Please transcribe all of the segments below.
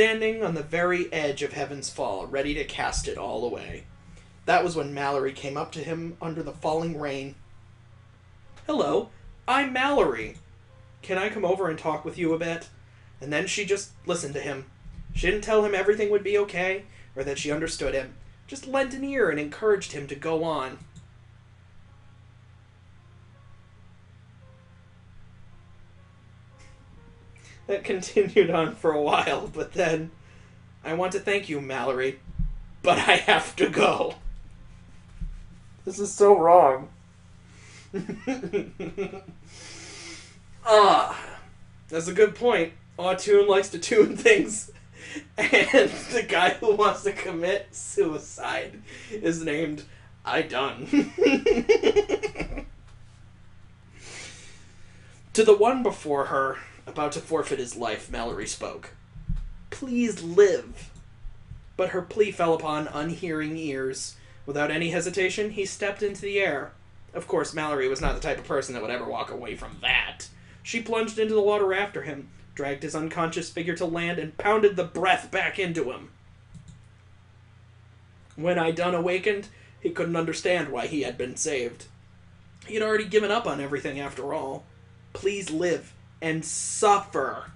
standing on the very edge of heaven's fall, ready to cast it all away. That was when Mallory came up to him under the falling rain. "Hello, I'm Mallory. Can I come over and talk with you a bit?" And then she just listened to him. She didn't tell him everything would be okay, or that she understood him. Just lent an ear and encouraged him to go on. That continued on for a while, but then... "I want to thank you, Mallory, but I have to go." This is so wrong. That's a good point. Autune likes to tune things. And the guy who wants to commit suicide is named I Done. To the one before her, about to forfeit his life, Mallory spoke. "Please live." But her plea fell upon unhearing ears. Without any hesitation, he stepped into the air. Of course, Mallory was not the type of person that would ever walk away from that. She plunged into the water after him, dragged his unconscious figure to land, and pounded the breath back into him. When I Done awakened, he couldn't understand why he had been saved. He had already given up on everything after all. Please live and suffer.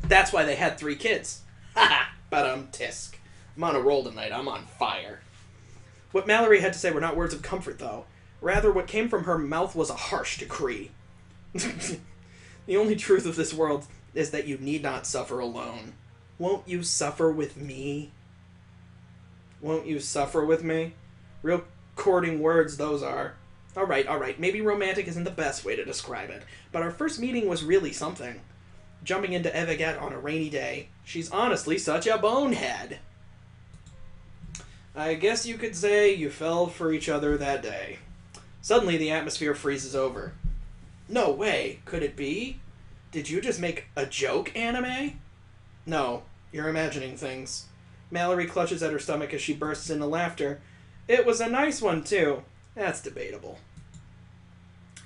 That's why they had 3 kids. Haha, tisk. I'm on a roll tonight. I'm on fire. What Mallory had to say were not words of comfort, though. Rather, what came from her mouth was a harsh decree. The only truth of this world is that you need not suffer alone. Won't you suffer with me? Won't you suffer with me? Real courting words those are. Alright, maybe romantic isn't the best way to describe it, but our first meeting was really something. Jumping into Evigat on a rainy day. She's honestly such a bonehead. I guess you could say you fell for each other that day. Suddenly the atmosphere freezes over. No way, could it be? Did you just make a joke, anime? No, you're imagining things. Mallory clutches at her stomach as she bursts into laughter. It was a nice one, too. That's debatable.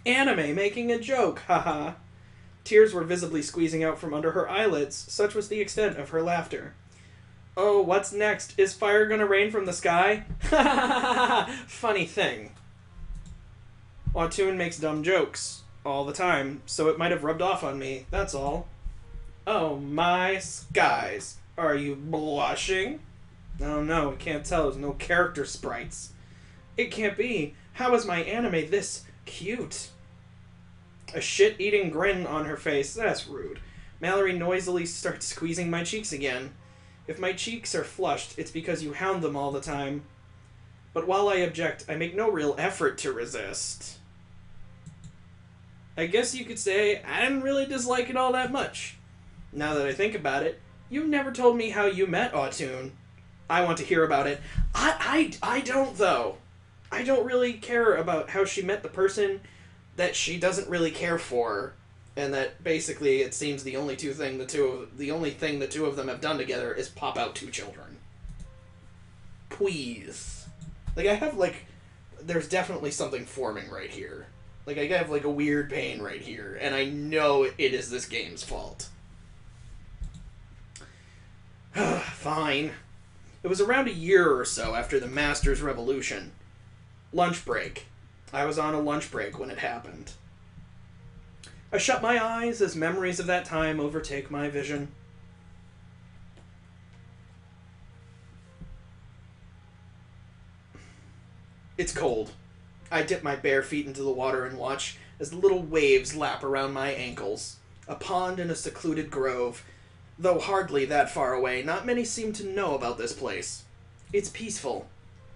Anime making a joke, haha. Tears were visibly squeezing out from under her eyelids. Such was the extent of her laughter. Oh, what's next? Is fire gonna rain from the sky? Ha ha ha ha! Funny thing. Autune makes dumb jokes. All the time, so it might have rubbed off on me, that's all. Oh my skies. Are you blushing? Oh no, we can't tell. There's no character sprites. It can't be. How is my anime this cute? A shit-eating grin on her face. That's rude. Mallory noisily starts squeezing my cheeks again. If my cheeks are flushed, it's because you hound them all the time. But while I object, I make no real effort to resist. I guess you could say I didn't really dislike it all that much. Now that I think about it, you've never told me how you met Autune. I want to hear about it. I don't, though. I don't really care about how she met the person that she doesn't really care for, and that basically it seems the only thing the two of them have done together is pop out 2 children. Please. There's definitely something forming right here. I have a weird pain right here, and I know it is this game's fault. Fine. It was around a year or so after the Master's Revolution. Lunch break. I was on a lunch break when it happened. I shut my eyes as memories of that time overtake my vision. It's cold. I dip my bare feet into the water and watch as the little waves lap around my ankles. A pond in a secluded grove. Though hardly that far away, not many seem to know about this place. It's peaceful.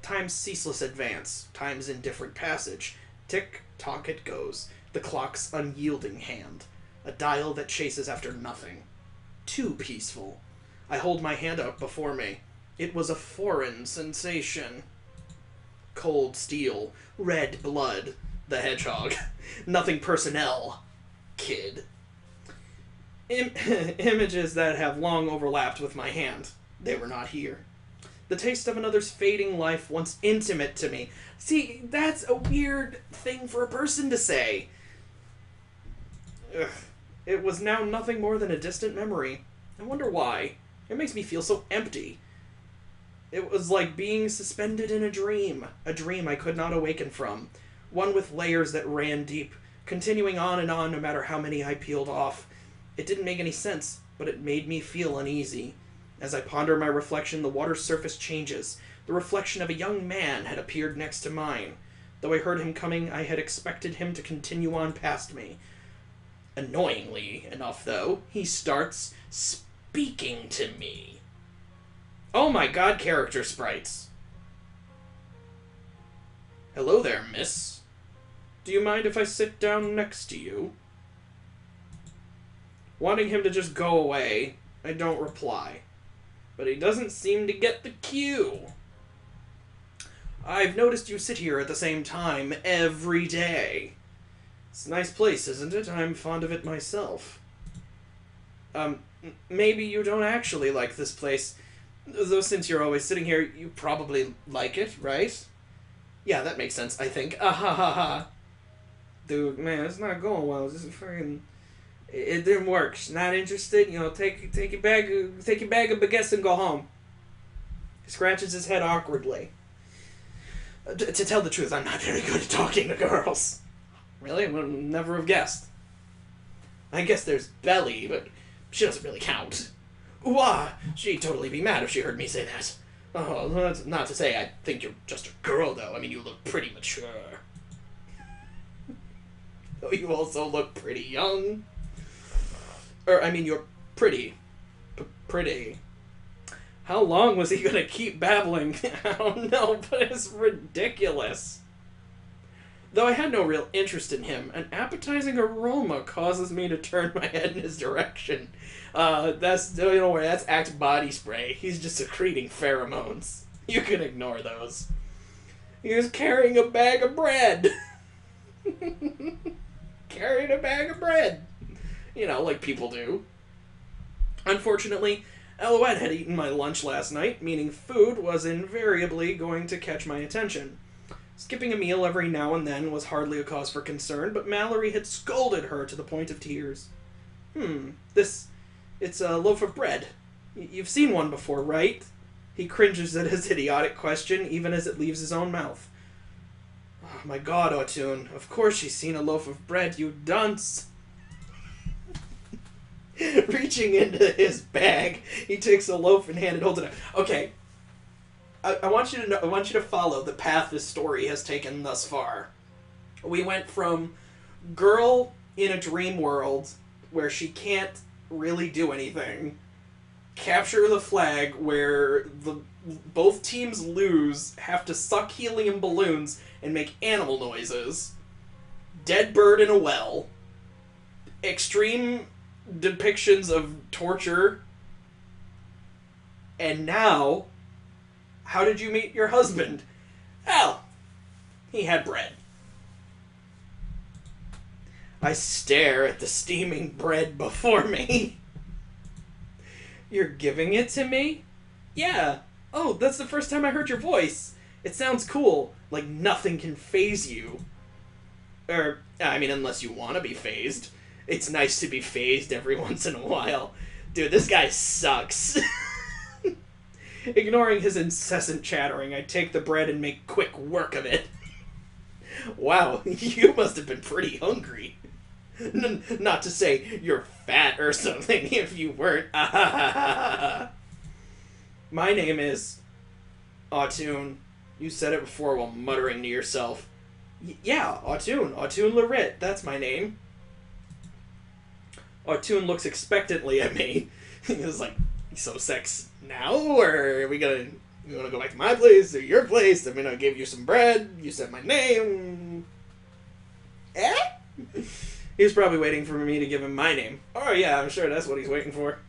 Time's ceaseless advance. Time's indifferent passage. Tick-tock it goes. The clock's unyielding hand. A dial that chases after nothing. Too peaceful. I hold my hand out before me. It was a foreign sensation. Cold steel. Red blood. The hedgehog. Nothing personnel. Kid. Images that have long overlapped with my hand. They were not here. The taste of another's fading life once intimate to me. See, that's a weird thing for a person to say. Ugh. It was now nothing more than a distant memory. I wonder why. It makes me feel so empty. It was like being suspended in a dream I could not awaken from, one with layers that ran deep, continuing on no matter how many I peeled off. It didn't make any sense, but it made me feel uneasy. As I ponder my reflection, the water's surface changes. The reflection of a young man had appeared next to mine. Though I heard him coming, I had expected him to continue on past me. Annoyingly enough, though, he starts speaking to me. Oh my god, character sprites. Hello there, miss. Do you mind if I sit down next to you? Wanting him to just go away, I don't reply. But he doesn't seem to get the cue. I've noticed you sit here at the same time every day. It's a nice place, isn't it? I'm fond of it myself. Maybe you don't actually like this place. Though since you're always sitting here, you probably like it, right? Yeah, that makes sense, I think. Ah ha ha ha. Dude, man, it's not going well. It's just fucking... It didn't work. She's not interested. You know, take your bag of baguettes and go home. He scratches his head awkwardly. To tell the truth, I'm not very good at talking to girls. Really? I would never have guessed. I guess there's Belly, but she doesn't really count. Ooh-ah! She'd totally be mad if she heard me say that. Oh, that's not to say I think you're just a girl, though. I mean, you look pretty mature. Though you also look pretty young. Or, I mean, you're pretty. Pretty. How long was he gonna keep babbling? I don't know, but it's ridiculous. Though I had no real interest in him, an appetizing aroma causes me to turn my head in his direction. That's, you know, that's Axe body spray. He's just secreting pheromones. You can ignore those. He was carrying a bag of bread. Carrying a bag of bread. You know, like people do. Unfortunately, Alouette had eaten my lunch last night, meaning food was invariably going to catch my attention. Skipping a meal every now and then was hardly a cause for concern, but Mallory had scolded her to the point of tears. It's a loaf of bread. You've seen one before, right? He cringes at his idiotic question, even as it leaves his own mouth. Oh my god, Autun, of course she's seen a loaf of bread, you dunce! Reaching into his bag, he takes a loaf in hand and holds it out. Okay, I want you to know. I want you to follow the path this story has taken thus far. We went from girl in a dream world where she can't really do anything, capture the flag where both teams lose, have to suck helium balloons and make animal noises, dead bird in a well, extreme depictions of torture, and now, how did you meet your husband? Well, he had bread. I stare at the steaming bread before me. You're giving it to me? Yeah. Oh, that's the first time I heard your voice. It sounds cool. Like nothing can faze you. I mean, unless you want to be phased. It's nice to be phased every once in a while. Dude, this guy sucks. Ignoring his incessant chattering, I take the bread and make quick work of it. Wow, you must have been pretty hungry. Not to say you're fat or something if you weren't. My name is... Autun. You said it before while muttering to yourself. Yeah, Autun. Autun Larit. That's my name. Autun looks expectantly at me. He was like, so sex now? Or are we gonna... You wanna go back to my place or your place? I'm gonna give you some bread. You said my name. Eh? He was probably waiting for me to give him my name. Oh yeah, I'm sure that's what he's waiting for.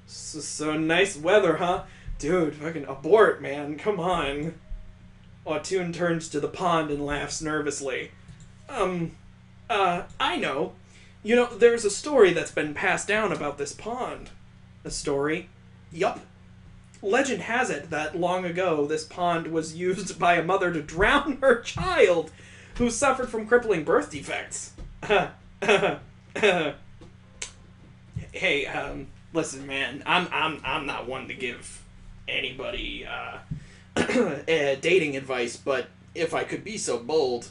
So nice weather, huh? Dude, fucking abort, man. Come on. Autun turns to the pond and laughs nervously. I know. You know, there's a story that's been passed down about this pond. A story? Yup. Legend has it that long ago this pond was used by a mother to drown her child who suffered from crippling birth defects. Hey, Listen, man, I'm not one to give anybody dating advice, but if I could be so bold,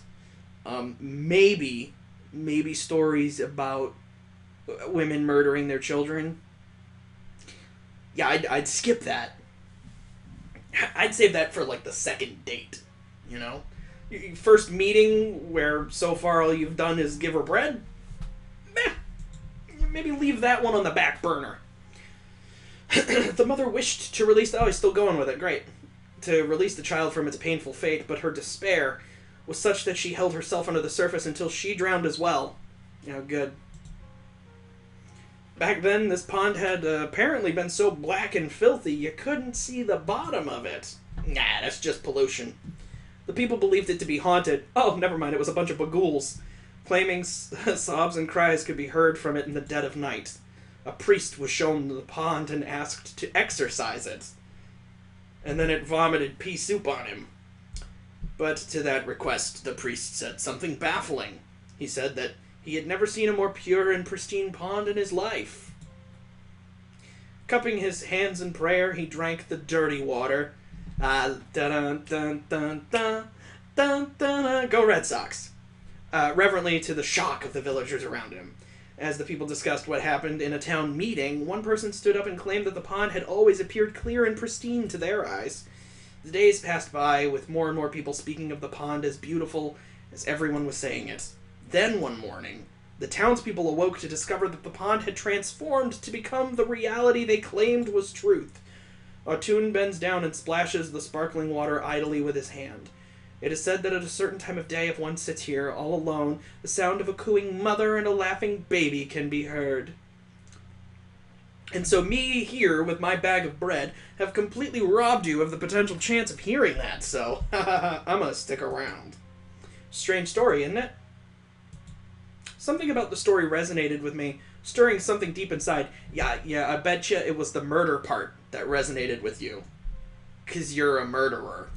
maybe stories about women murdering their children. Yeah, I'd skip that. I'd save that for like the second date. You know, first meeting where so far all you've done is give her bread. Meh, maybe leave that one on the back burner. The mother wished to release. Oh, he's still going with it. Great. To release the child from its painful fate, but her despair was such that she held herself under the surface until she drowned as well. Good. Back then, this pond had apparently been so black and filthy you couldn't see the bottom of it. Nah, that's just pollution. The people believed it to be haunted. Oh, never mind, it was a bunch of bagools. Claiming sobs and cries could be heard from it in the dead of night. A priest was shown the pond and asked to exorcise it. And then it vomited pea soup on him. But to that request, the priest said something baffling. He said that he had never seen a more pure and pristine pond in his life. Cupping his hands in prayer, he drank the dirty water. Go Red Sox. Reverently to the shock of the villagers around him. As the people discussed what happened in a town meeting, one person stood up and claimed that the pond had always appeared clear and pristine to their eyes. The days passed by, with more and more people speaking of the pond as beautiful as everyone was saying it. Then one morning, the townspeople awoke to discover that the pond had transformed to become the reality they claimed was truth. Autun bends down and splashes the sparkling water idly with his hand. It is said that at a certain time of day, if one sits here, all alone, the sound of a cooing mother and a laughing baby can be heard. And so me here, with my bag of bread, have completely robbed you of the potential chance of hearing that, so I'm gonna stick around. Strange story, isn't it? Something about the story resonated with me, stirring something deep inside. Yeah, I betcha it was the murder part that resonated with you. 'Cause you're a murderer.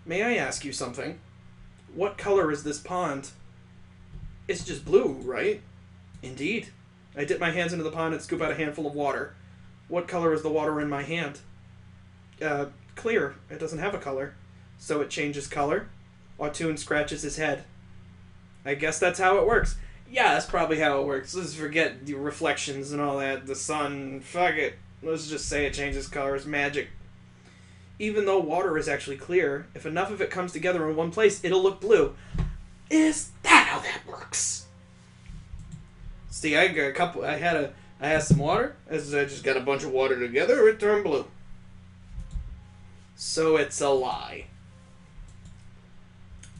May I ask you something? What color is this pond? It's just blue, right? Indeed. I dip my hands into the pond and scoop out a handful of water. What color is the water in my hand? Clear. It doesn't have a color. So it changes color? Autun scratches his head. I guess that's how it works. Yeah, that's probably how it works. Let's forget the reflections and all that. The sun. Fuck it. Let's just say it changes colors. Magic. Even though water is actually clear, if enough of it comes together in one place, it'll look blue. Is that how that works? See, I got a couple. I had some water. As I just got a bunch of water together, it turned blue. So it's a lie.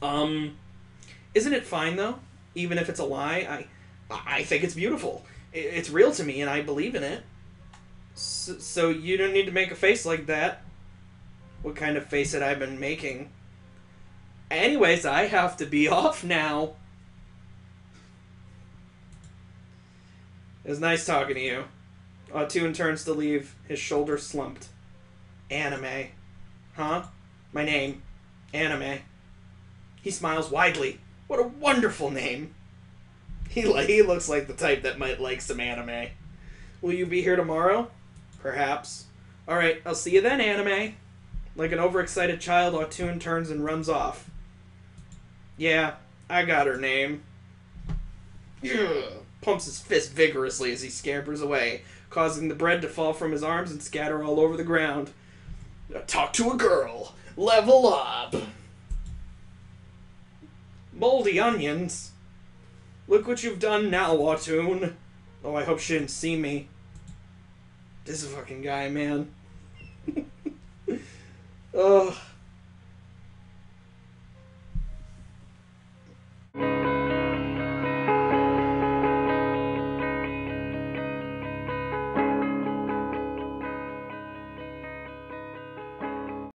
Isn't it fine though? Even if it's a lie, I think it's beautiful. It's real to me, and I believe in it. So you don't need to make a face like that. What kind of face had I been making? Anyways, I have to be off now. It was nice talking to you. Autun turns to leave, his shoulders slumped. Anime. Huh? My name. Anime. He smiles widely. What a wonderful name. He looks like the type that might like some anime. Will you be here tomorrow? Perhaps. Alright, I'll see you then, anime. Like an overexcited child, Autun turns and runs off. Yeah, I got her name. Pumps his fist vigorously as he scampers away, causing the bread to fall from his arms and scatter all over the ground. Talk to a girl. Level up. Moldy onions. Look what you've done now, Autun. Oh, I hope she didn't see me. This fucking guy, man. Ugh.